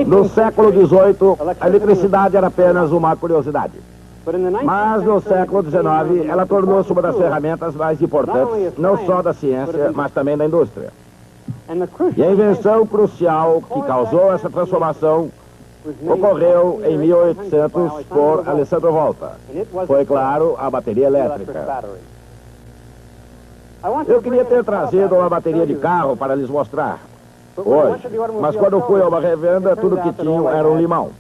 No século XVIII, a eletricidade era apenas uma curiosidade. Mas no século XIX, ela tornou-se uma das ferramentas mais importantes, não só da ciência, mas também da indústria. E a invenção crucial que causou essa transformação ocorreu em 1800 por Alessandro Volta. Foi, claro, a bateria elétrica. Eu queria ter trazido uma bateria de carro para lhes mostrar hoje, mas quando fui a uma revenda, tudo que tinham era um limão.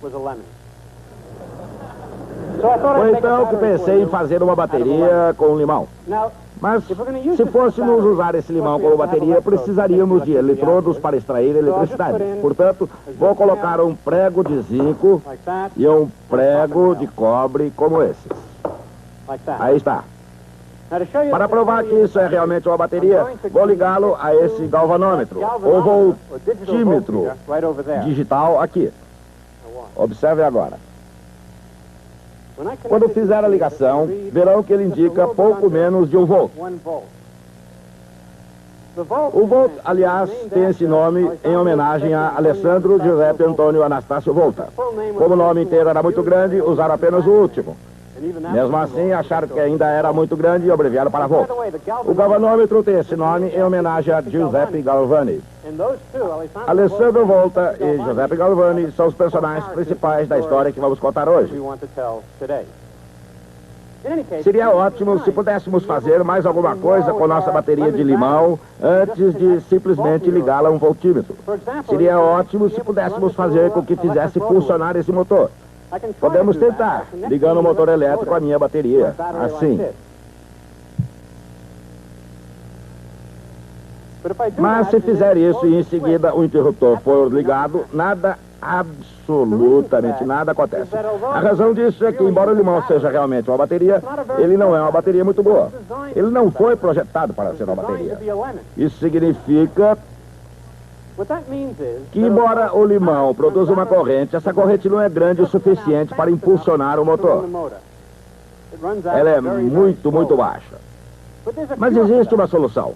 Foi então que pensei em fazer uma bateria com um limão. Mas, se fôssemos usar esse limão como bateria, precisaríamos de eletrodos para extrair eletricidade. Portanto, vou colocar um prego de zinco e um prego de cobre como esses. Aí está. Para provar que isso é realmente uma bateria, vou ligá-lo a esse galvanômetro, ou voltímetro digital aqui. Observe agora. Quando fizer a ligação, verão que ele indica pouco menos de 1 volt. O volt, aliás, tem esse nome em homenagem a Alessandro Giuseppe Antônio Anastácio Volta. Como o nome inteiro era muito grande, usaram apenas o último. Mesmo assim, acharam que ainda era muito grande e abreviaram para volt. O galvanômetro tem esse nome em homenagem a Giuseppe Galvani. Alessandro Volta e Giuseppe Galvani são os personagens principais da história que vamos contar hoje. Seria ótimo se pudéssemos fazer mais alguma coisa com nossa bateria de limão antes de simplesmente ligá-la a um voltímetro. Seria ótimo se pudéssemos fazer com que fizesse funcionar esse motor. Podemos tentar, ligando o motor elétrico à minha bateria, assim. Mas se fizer isso e em seguida o interruptor for ligado, nada, absolutamente nada acontece. A razão disso é que, embora o limão seja realmente uma bateria, ele não é uma bateria muito boa. Ele não foi projetado para ser uma bateria. Isso significa que, embora o limão produza uma corrente, essa corrente não é grande o suficiente para impulsionar o motor. Ela é muito, muito baixa. Mas existe uma solução.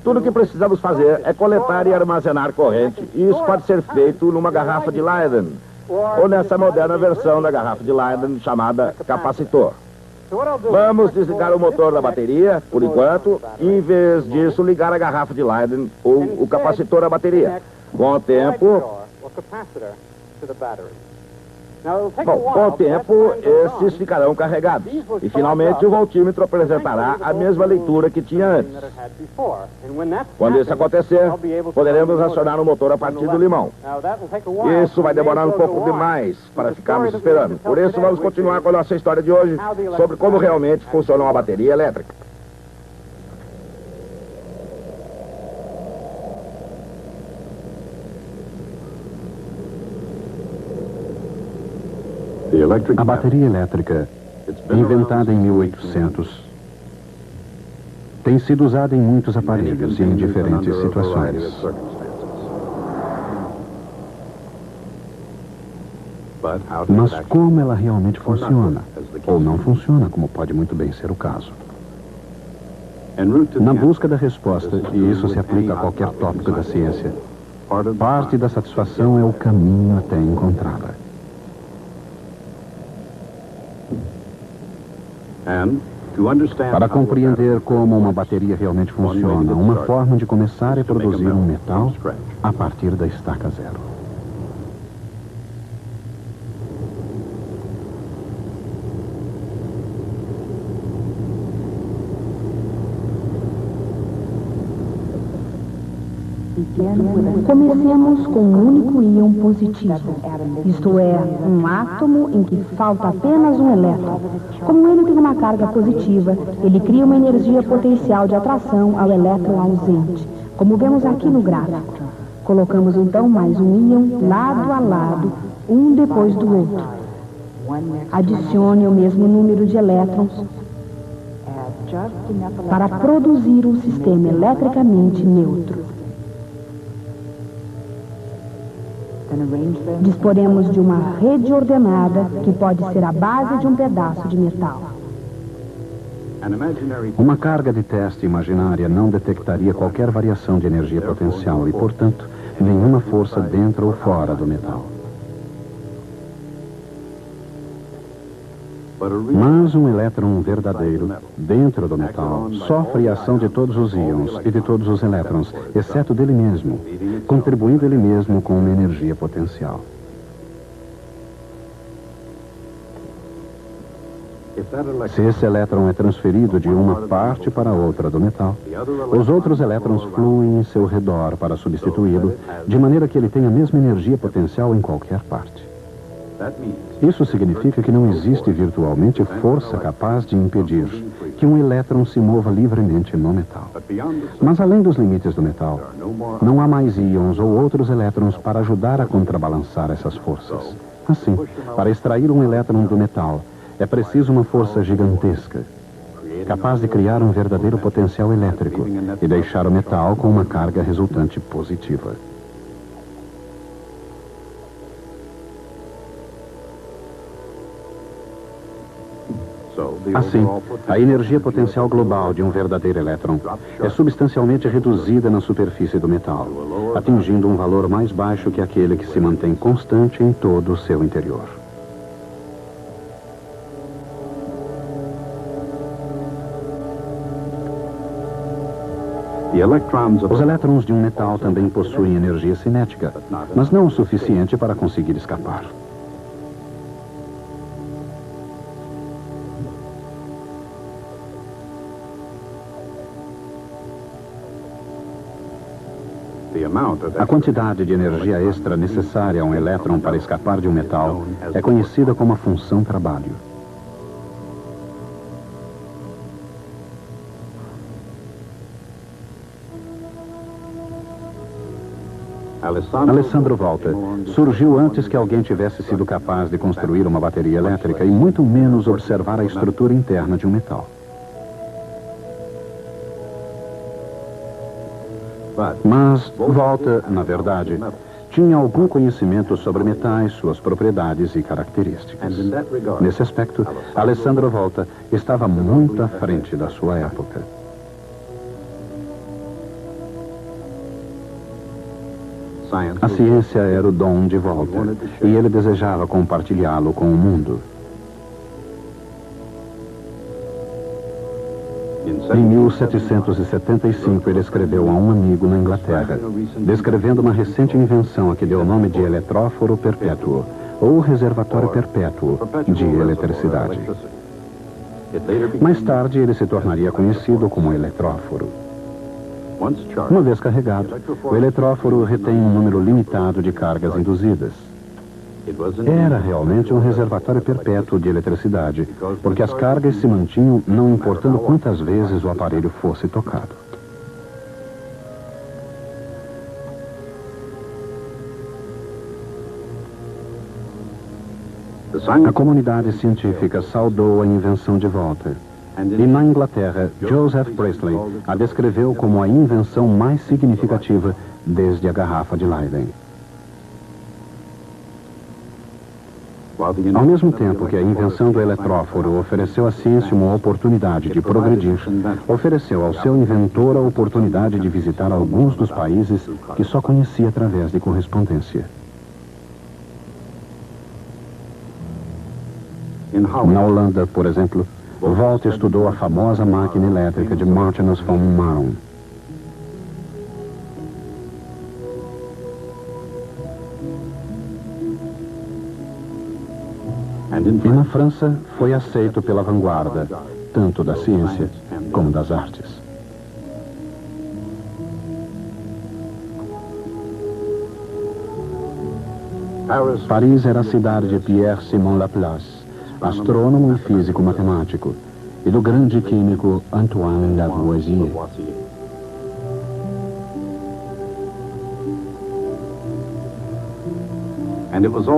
Tudo o que precisamos fazer é coletar e armazenar corrente, e isso pode ser feito numa garrafa de Leyden, ou nessa moderna versão da garrafa de Leyden chamada capacitor. Vamos desligar o motor da bateria, por enquanto, e em vez disso ligar a garrafa de Leyden ou o capacitor à bateria. Com o tempo, esses ficarão carregados. E finalmente o voltímetro apresentará a mesma leitura que tinha antes. Quando isso acontecer, poderemos acionar o motor a partir do limão. Isso vai demorar um pouco demais para ficarmos esperando. Por isso vamos continuar com a nossa história de hoje sobre como realmente funciona uma bateria elétrica. A bateria elétrica, inventada em 1800, tem sido usada em muitos aparelhos e em diferentes situações. Mas como ela realmente funciona? Ou não funciona, como pode muito bem ser o caso? Na busca da resposta, e isso se aplica a qualquer tópico da ciência, parte da satisfação é o caminho até encontrá-la. Para compreender como uma bateria realmente funciona, uma forma de começar é produzir um metal a partir da estaca zero. Comecemos com um único íon positivo, isto é, um átomo em que falta apenas um elétron. Como ele tem uma carga positiva, ele cria uma energia potencial de atração ao elétron ausente, como vemos aqui no gráfico. Colocamos então mais um íon lado a lado, um depois do outro. Adicione o mesmo número de elétrons para produzir um sistema eletricamente neutro. Disporemos de uma rede ordenada que pode ser a base de um pedaço de metal. Uma carga de teste imaginária não detectaria qualquer variação de energia potencial e, portanto, nenhuma força dentro ou fora do metal. Mas um elétron verdadeiro, dentro do metal, sofre a ação de todos os íons e de todos os elétrons, exceto dele mesmo, contribuindo ele mesmo com uma energia potencial. Se esse elétron é transferido de uma parte para outra do metal, os outros elétrons fluem em seu redor para substituí-lo, de maneira que ele tenha a mesma energia potencial em qualquer parte. Isso significa que não existe virtualmente força capaz de impedir que um elétron se mova livremente no metal. Mas além dos limites do metal, não há mais íons ou outros elétrons para ajudar a contrabalançar essas forças. Assim, para extrair um elétron do metal, é preciso uma força gigantesca, capaz de criar um verdadeiro potencial elétrico e deixar o metal com uma carga resultante positiva. Assim, a energia potencial global de um verdadeiro elétron é substancialmente reduzida na superfície do metal, atingindo um valor mais baixo que aquele que se mantém constante em todo o seu interior. Os elétrons de um metal também possuem energia cinética, mas não o suficiente para conseguir escapar. A quantidade de energia extra necessária a um elétron para escapar de um metal é conhecida como a função trabalho. Alessandro Volta surgiu antes que alguém tivesse sido capaz de construir uma bateria elétrica e muito menos observar a estrutura interna de um metal. Mas Volta, na verdade, tinha algum conhecimento sobre metais, suas propriedades e características. Nesse aspecto, Alessandro Volta estava muito à frente da sua época. A ciência era o dom de Volta, e ele desejava compartilhá-lo com o mundo. Em 1775, ele escreveu a um amigo na Inglaterra, descrevendo uma recente invenção a que deu o nome de eletróforo perpétuo, ou reservatório perpétuo de eletricidade. Mais tarde, ele se tornaria conhecido como eletróforo. Uma vez carregado, o eletróforo retém um número limitado de cargas induzidas. Era realmente um reservatório perpétuo de eletricidade, porque as cargas se mantinham não importando quantas vezes o aparelho fosse tocado. A comunidade científica saudou a invenção de Volta. E na Inglaterra, Joseph Priestley a descreveu como a invenção mais significativa desde a garrafa de Leyden. Ao mesmo tempo que a invenção do eletróforo ofereceu à ciência uma oportunidade de progredir, ofereceu ao seu inventor a oportunidade de visitar alguns dos países que só conhecia através de correspondência. Na Holanda, por exemplo, Volta estudou a famosa máquina elétrica de Martinus von Maron. E na França foi aceito pela vanguarda, tanto da ciência como das artes. Paris era a cidade de Pierre-Simon Laplace, astrônomo e físico matemático, e do grande químico Antoine Lavoisier.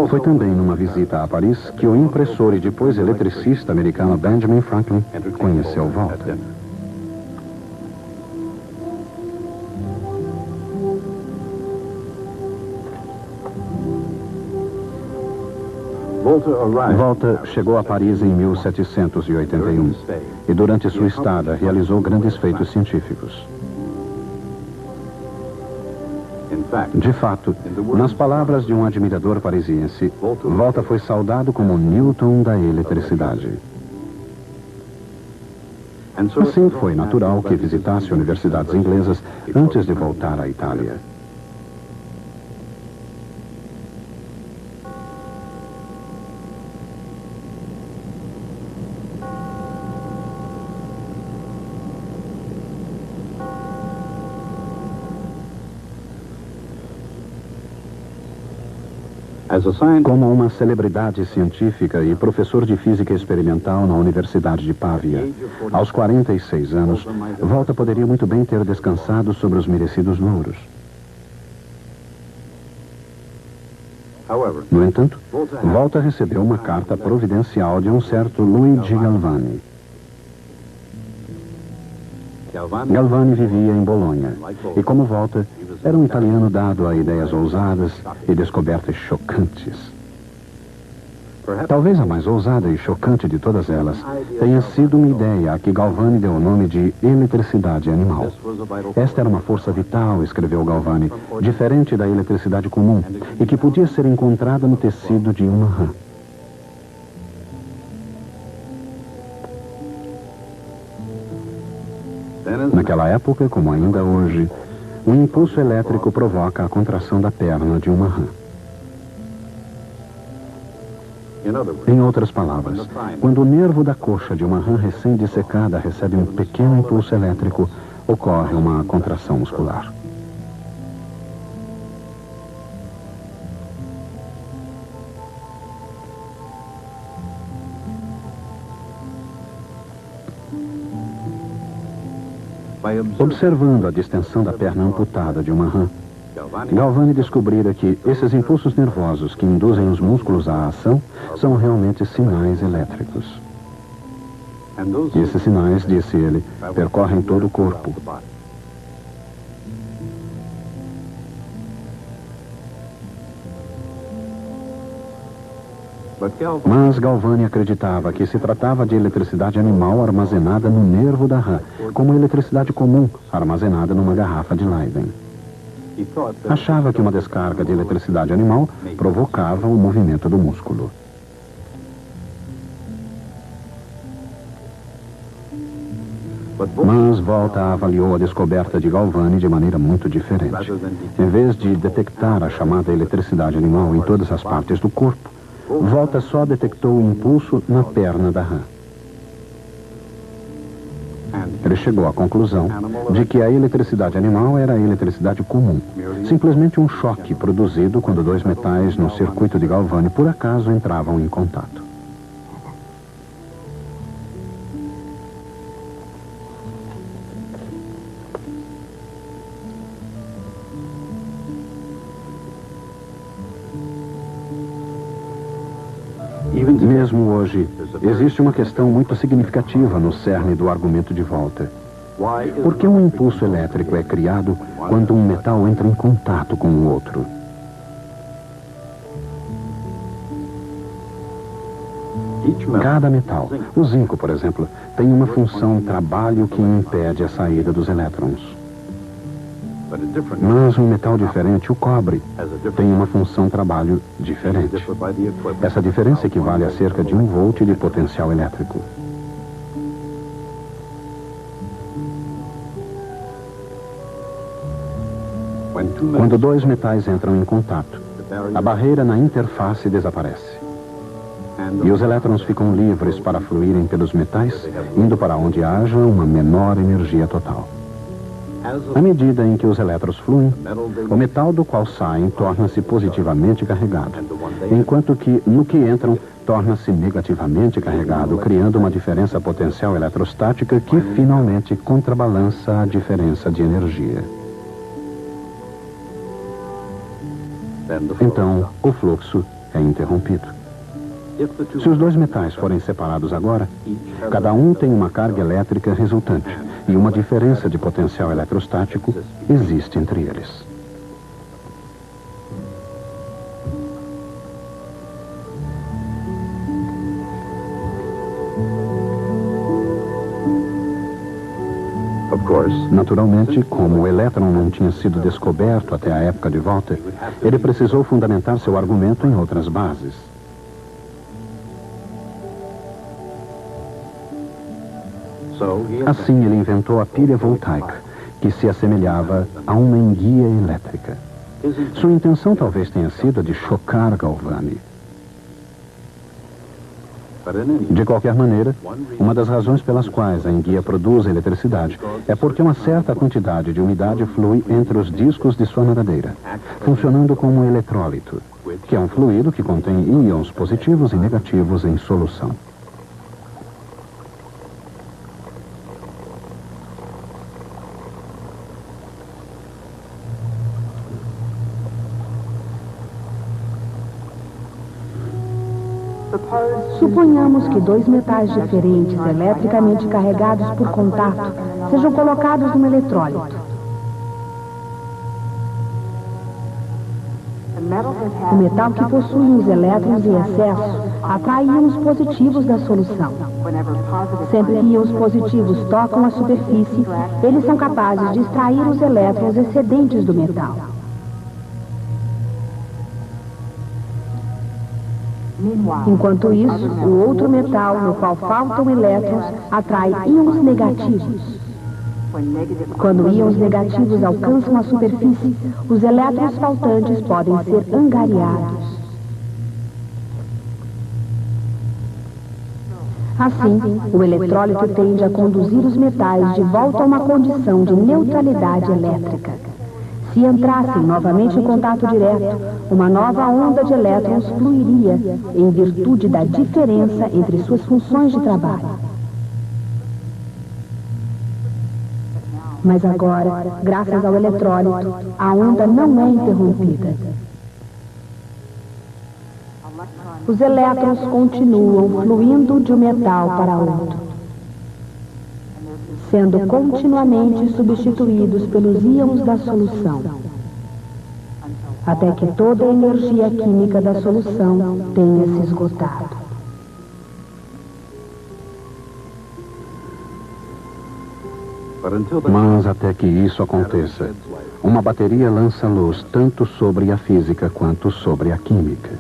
Foi também numa visita a Paris que o impressor e depois eletricista americano Benjamin Franklin conheceu Volta. Volta chegou a Paris em 1781 e durante sua estada realizou grandes feitos científicos. De fato, nas palavras de um admirador parisiense, Volta foi saudado como Newton da eletricidade. Assim, foi natural que visitasse universidades inglesas antes de voltar à Itália. Como uma celebridade científica e professor de física experimental na Universidade de Pávia, aos 46 anos, Volta poderia muito bem ter descansado sobre os merecidos louros. No entanto, Volta recebeu uma carta providencial de um certo Luigi Galvani. Galvani vivia em Bolonha e, como Volta, era um italiano dado a ideias ousadas e descobertas chocantes. Talvez a mais ousada e chocante de todas elas tenha sido uma ideia a que Galvani deu o nome de eletricidade animal. Esta era uma força vital, escreveu Galvani, diferente da eletricidade comum e que podia ser encontrada no tecido de uma rã. Naquela época, como ainda hoje, um impulso elétrico provoca a contração da perna de uma rã. Em outras palavras, quando o nervo da coxa de uma rã recém-dissecada recebe um pequeno impulso elétrico, ocorre uma contração muscular. Observando a distensão da perna amputada de uma rã, Galvani descobrira que esses impulsos nervosos que induzem os músculos à ação são realmente sinais elétricos. E esses sinais, disse ele, percorrem todo o corpo. Mas Galvani acreditava que se tratava de eletricidade animal armazenada no nervo da rã, como eletricidade comum armazenada numa garrafa de Leiden. Achava que uma descarga de eletricidade animal provocava o movimento do músculo. Mas Volta avaliou a descoberta de Galvani de maneira muito diferente. Em vez de detectar a chamada eletricidade animal em todas as partes do corpo, Volta só detectou o impulso na perna da rã. Ele chegou à conclusão de que a eletricidade animal era a eletricidade comum, simplesmente um choque produzido quando dois metais no circuito de Galvani por acaso entravam em contato. Mesmo hoje, existe uma questão muito significativa no cerne do argumento de Volta. Por que um impulso elétrico é criado quando um metal entra em contato com o outro? Cada metal, o zinco, por exemplo, tem uma função trabalho que impede a saída dos elétrons. Mas um metal diferente, o cobre, tem uma função trabalho diferente. Essa diferença equivale a cerca de 1 volt de potencial elétrico. Quando dois metais entram em contato, a barreira na interface desaparece. E os elétrons ficam livres para fluírem pelos metais, indo para onde haja uma menor energia total. À medida em que os elétrons fluem, o metal do qual saem torna-se positivamente carregado, enquanto que no que entram torna-se negativamente carregado, criando uma diferença potencial eletrostática que finalmente contrabalança a diferença de energia. Então, o fluxo é interrompido. Se os dois metais forem separados agora, cada um tem uma carga elétrica resultante e uma diferença de potencial eletrostático existe entre eles. Naturalmente, como o elétron não tinha sido descoberto até a época de Volta, ele precisou fundamentar seu argumento em outras bases. Assim, ele inventou a pilha voltaica, que se assemelhava a uma enguia elétrica. Sua intenção talvez tenha sido a de chocar Galvani. De qualquer maneira, uma das razões pelas quais a enguia produz eletricidade é porque uma certa quantidade de umidade flui entre os discos de sua nadadeira, funcionando como um eletrólito, que é um fluido que contém íons positivos e negativos em solução. Suponhamos que dois metais diferentes, eletricamente carregados por contato, sejam colocados num eletrólito. O metal que possui uns elétrons em excesso atrai íons positivos da solução. Sempre que íons positivos tocam a superfície, eles são capazes de extrair os elétrons excedentes do metal. Enquanto isso, o outro metal, no qual faltam elétrons, atrai íons negativos. Quando íons negativos alcançam a superfície, os elétrons faltantes podem ser angariados. Assim, o eletrólito tende a conduzir os metais de volta a uma condição de neutralidade elétrica. Se entrassem novamente em contato direto, uma nova onda de elétrons fluiria em virtude da diferença entre suas funções de trabalho. Mas agora, graças ao eletrólito, a onda não é interrompida. Os elétrons continuam fluindo de um metal para outro, sendo continuamente substituídos pelos íons da solução, até que toda a energia química da solução tenha se esgotado. Mas até que isso aconteça, uma bateria lança luz tanto sobre a física quanto sobre a química.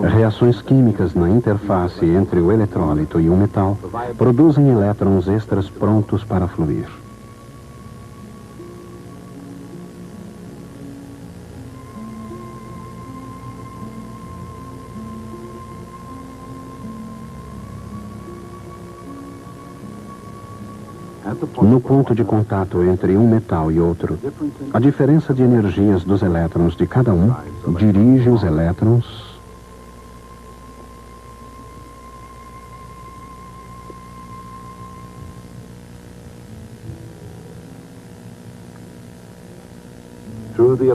Reações químicas na interface entre o eletrólito e o metal produzem elétrons extras prontos para fluir. No ponto de contato entre um metal e outro, a diferença de energias dos elétrons de cada um dirige os elétrons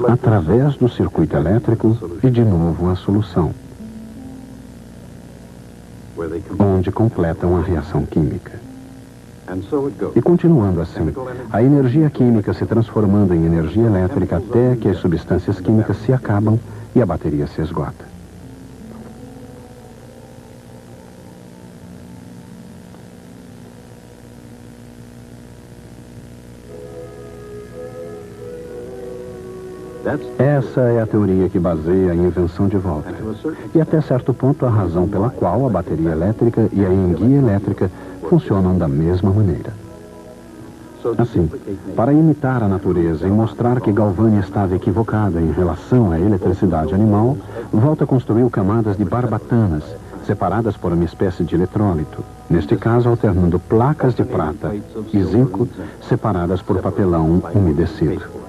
através do circuito elétrico e de novo à solução, onde completam a reação química. E continuando assim, a energia química se transformando em energia elétrica até que as substâncias químicas se acabam e a bateria se esgota. Essa é a teoria que baseia a invenção de Volta. E até certo ponto a razão pela qual a bateria elétrica e a enguia elétrica funcionam da mesma maneira. Assim, para imitar a natureza e mostrar que Galvani estava equivocada em relação à eletricidade animal, Volta construiu camadas de barbatanas, separadas por uma espécie de eletrólito, neste caso alternando placas de prata e zinco separadas por papelão umedecido.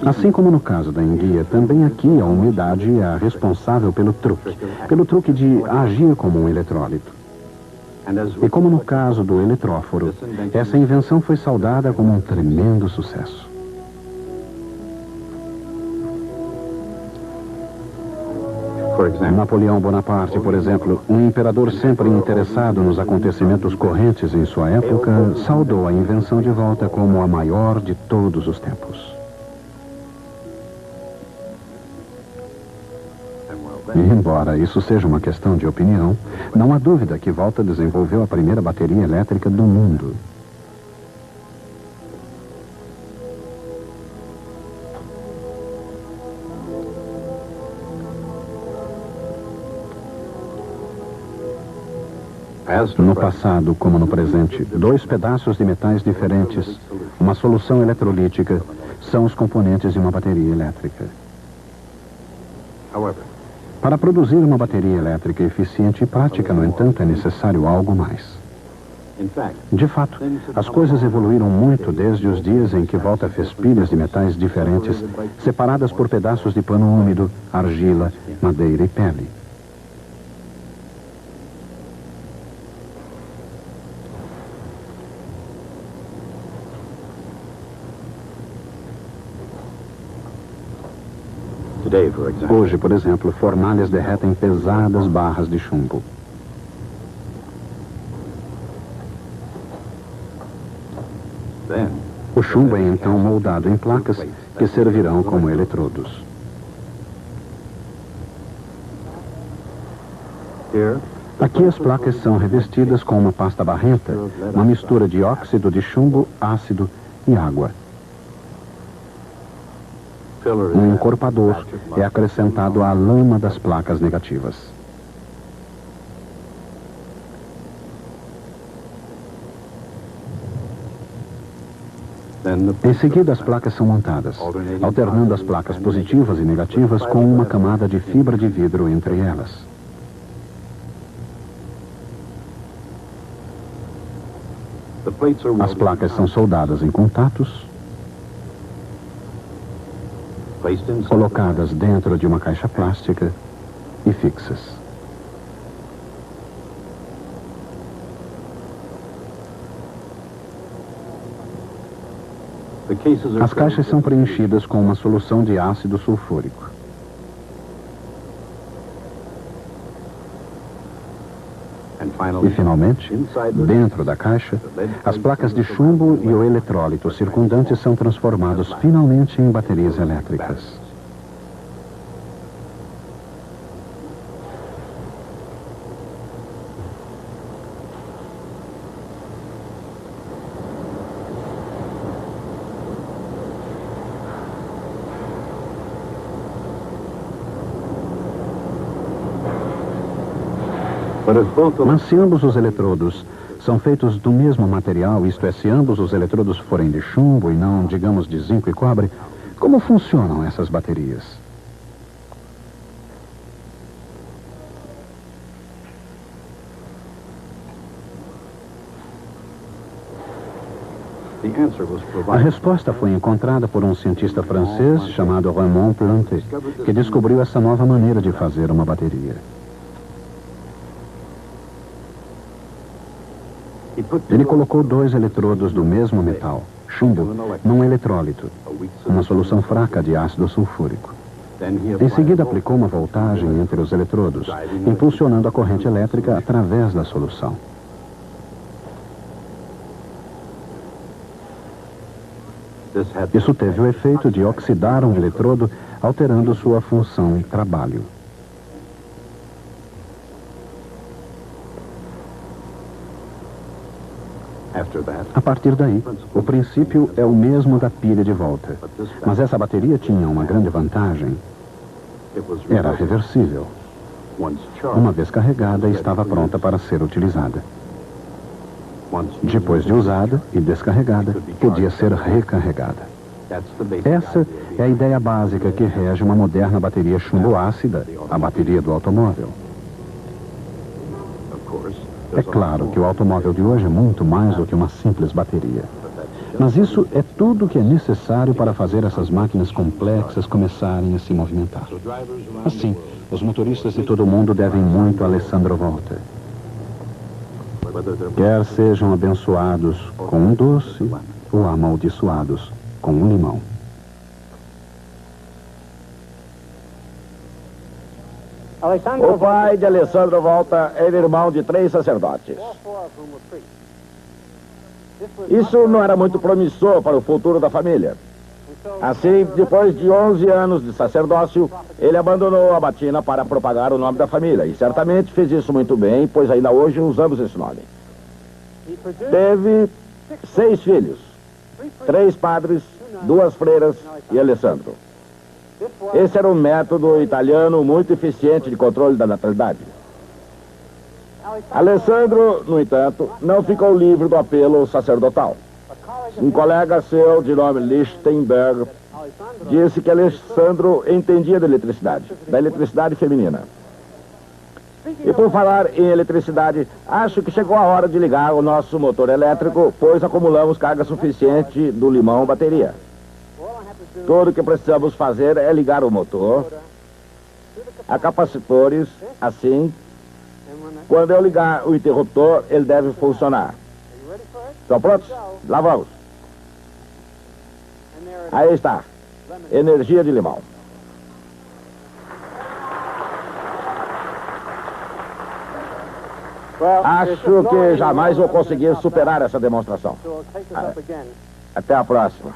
Assim como no caso da enguia, também aqui a umidade é a responsável pelo truque de agir como um eletrólito. E como no caso do eletróforo, essa invenção foi saudada como um tremendo sucesso. Napoleão Bonaparte, por exemplo, um imperador sempre interessado nos acontecimentos correntes em sua época, saudou a invenção de Volta como a maior de todos os tempos. E, embora isso seja uma questão de opinião, não há dúvida que Volta desenvolveu a primeira bateria elétrica do mundo. No passado, como no presente, dois pedaços de metais diferentes, uma solução eletrolítica, são os componentes de uma bateria elétrica. Para produzir uma bateria elétrica eficiente e prática, no entanto, é necessário algo mais. De fato, as coisas evoluíram muito desde os dias em que Volta fez pilhas de metais diferentes, separadas por pedaços de pano úmido, argila, madeira e pele. Hoje, por exemplo, fornalhas derretem pesadas barras de chumbo. O chumbo é então moldado em placas que servirão como eletrodos. Aqui as placas são revestidas com uma pasta barrenta, uma mistura de óxido de chumbo, ácido e água. Um encorpador é acrescentado à lama das placas negativas. Em seguida, as placas são montadas, alternando as placas positivas e negativas com uma camada de fibra de vidro entre elas. As placas são soldadas em contatos, colocadas dentro de uma caixa plástica e fixas. As caixas são preenchidas com uma solução de ácido sulfúrico. E, finalmente, dentro da caixa, as placas de chumbo e o eletrólito circundante são transformados finalmente em baterias elétricas. Mas se ambos os eletrodos são feitos do mesmo material, isto é, se ambos os eletrodos forem de chumbo e não, digamos, de zinco e cobre, como funcionam essas baterias? A resposta foi encontrada por um cientista francês chamado Raymond Planté, que descobriu essa nova maneira de fazer uma bateria. Ele colocou dois eletrodos do mesmo metal, chumbo, num eletrólito, uma solução fraca de ácido sulfúrico. Em seguida, aplicou uma voltagem entre os eletrodos, impulsionando a corrente elétrica através da solução. Isso teve o efeito de oxidar um eletrodo, alterando sua função e trabalho. A partir daí, o princípio é o mesmo da pilha de volta. Mas essa bateria tinha uma grande vantagem. Era reversível. Uma vez carregada, estava pronta para ser utilizada. Depois de usada e descarregada, podia ser recarregada. Essa é a ideia básica que rege uma moderna bateria chumbo-ácida, a bateria do automóvel. É claro que o automóvel de hoje é muito mais do que uma simples bateria. Mas isso é tudo que é necessário para fazer essas máquinas complexas começarem a se movimentar. Assim, os motoristas de todo o mundo devem muito a Alessandro Volta. Quer sejam abençoados com um doce ou amaldiçoados com um limão. O pai de Alessandro Volta era irmão de 3 sacerdotes. Isso não era muito promissor para o futuro da família. Assim, depois de 11 anos de sacerdócio, ele abandonou a batina para propagar o nome da família. E certamente fez isso muito bem, pois ainda hoje usamos esse nome. Teve 6 filhos, 3 padres, 2 freiras e Alessandro. Esse era um método italiano muito eficiente de controle da natalidade. Alessandro, no entanto, não ficou livre do apelo sacerdotal. Um colega seu, de nome Lichtenberg, disse que Alessandro entendia da eletricidade feminina. E por falar em eletricidade, acho que chegou a hora de ligar o nosso motor elétrico, pois acumulamos carga suficiente do limão bateria. Tudo o que precisamos fazer é ligar o motor a capacitores, assim, quando eu ligar o interruptor, ele deve funcionar. Estão prontos? Lá vamos. Aí está. Energia de limão. Acho que jamais vou conseguir superar essa demonstração. Até a próxima.